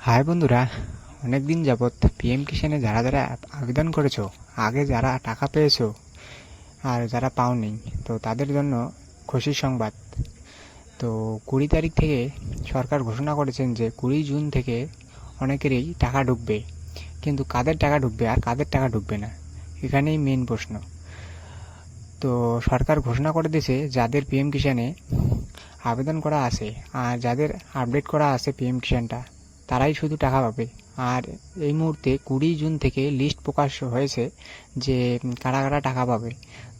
High বন্ধুরা, অনেক দিন যাবৎ পিএম কিষাণে যারা যারা আবেদন করেছো, আগে যারা টাকা পেয়েছো আর যারা পাওনি, তো তাদের জন্য খুশির সংবাদ। তো 20 তারিখ থেকে সরকার ঘোষণা করেছেন যে 20 জুন থেকে অনেকেরই টাকা ঢুকবে, কিন্তু কাদের টাকা ঢুকবে আর কাদের টাকা ঢুকবে না, এখানেই মেন প্রশ্ন। তো সরকার ঘোষণা করে দিয়েছে যাদের পিএম কিষাণে আবেদন করা আছে আর যাদের আপডেট করা আছে পিএম কিষাণটা, তারাই শুধু টাকা পাবে। আর এই মুহূর্তে 20 জুন থেকে লিস্ট প্রকাশ হয়েছে যে কারা কারা টাকা পাবে।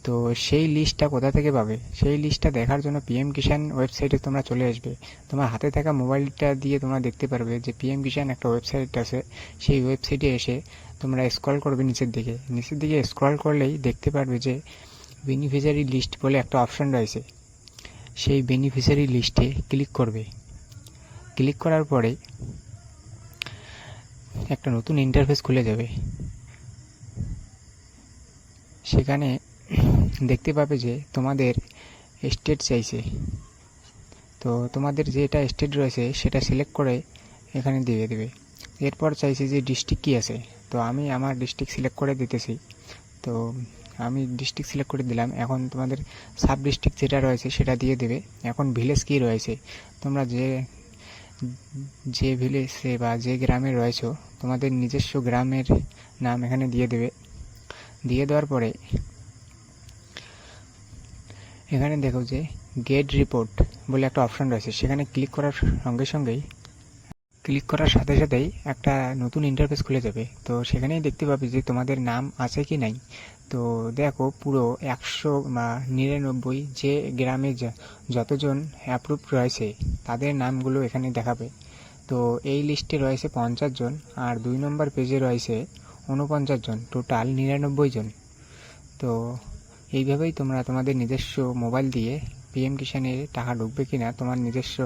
তো সেই লিস্টটা কোথা থেকে পাবে, সেই লিস্টটা দেখার জন্য পিএম কিষাণ ওয়েবসাইটে তোমরা চলে আসবে। তোমার হাতে থাকা মোবাইলটা দিয়ে তোমরা দেখতে পারবে যে পিএম কিষাণ একটা ওয়েবসাইট আছে। সেই ওয়েবসাইটে এসে তোমরা স্ক্রল করবে নিচের দিকে স্ক্রল করলেই দেখতে পারবে যে বেনিফিশিয়ারি লিস্ট বলে একটা অপশন রয়েছে। সেই বেনিফিশিয়ারি লিস্টে ক্লিক করবে। ক্লিক করার পরে একটা নতুন ইন্টারফেস খুলে যাবে। সেখানে দেখতে পাবে যে তোমাদের স্টেট চাইছে। তো তোমাদের যেটা স্টেট রয়েছে সেটা সিলেক্ট করে এখানে দিয়ে দেবে। এরপর চাইছে যে ডিস্ট্রিক্ট কী আছে, তো আমি আমার ডিস্ট্রিক্ট সিলেক্ট করে দিতেছি। তো আমি ডিস্ট্রিক্ট সিলেক্ট করে দিলাম। এখন তোমাদের সাব ডিস্ট্রিক্ট যেটা রয়েছে সেটা দিয়ে দেবে। এখন ভিলেজ কী রয়েছে, তোমরা যে ভিলেজে বা যে গ্রামে রয়েছো, তোমাদের নিজস্ব গ্রামের নাম এখানে দিয়ে দেবে। দিয়ে দেওয়ার পরে এখানে দেখো যে গেট রিপোর্ট বলে একটা অপশন রয়েছে। সেখানে ক্লিক করার সাথেই একটা নতুন ইন্টারফেস খুলে যাবে। তো সেখানেই দেখতে পাবে যে তোমাদের নাম আছে কি নাই। তো দেখো পুরো 100 বা 99 যে গ্রামে যতজন অ্যাপ্রুভ রয়েছে তাদের নামগুলো এখানে দেখাবে। তো এই লিস্টে রয়েছে 50 জন, আর 2 নম্বর পেজে রয়েছে 49 জন, টোটাল 99 জন। তো এইভাবেই তোমরা তোমাদের নিজস্ব মোবাইল দিয়ে পিএম কিষাণে টাকা ঢুকবে কিনা তোমার নিজস্ব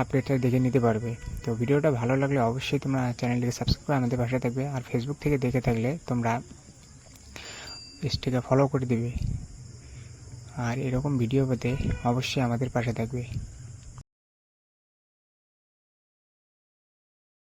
আপডেটটা দেখে নিতে পারবে। তো ভিডিওটা ভালো লাগলে অবশ্যই তোমরা চ্যানেলটিকে সাবস্ক্রাইব করে আমাদের পাশে থাকবে, আর ফেসবুক থেকে দেখে থাকলে তোমরা পেজটিকে ফলো করে দিবে। আর এরকম ভিডিও পেতে অবশ্যই আমাদের পাশে থাকবে।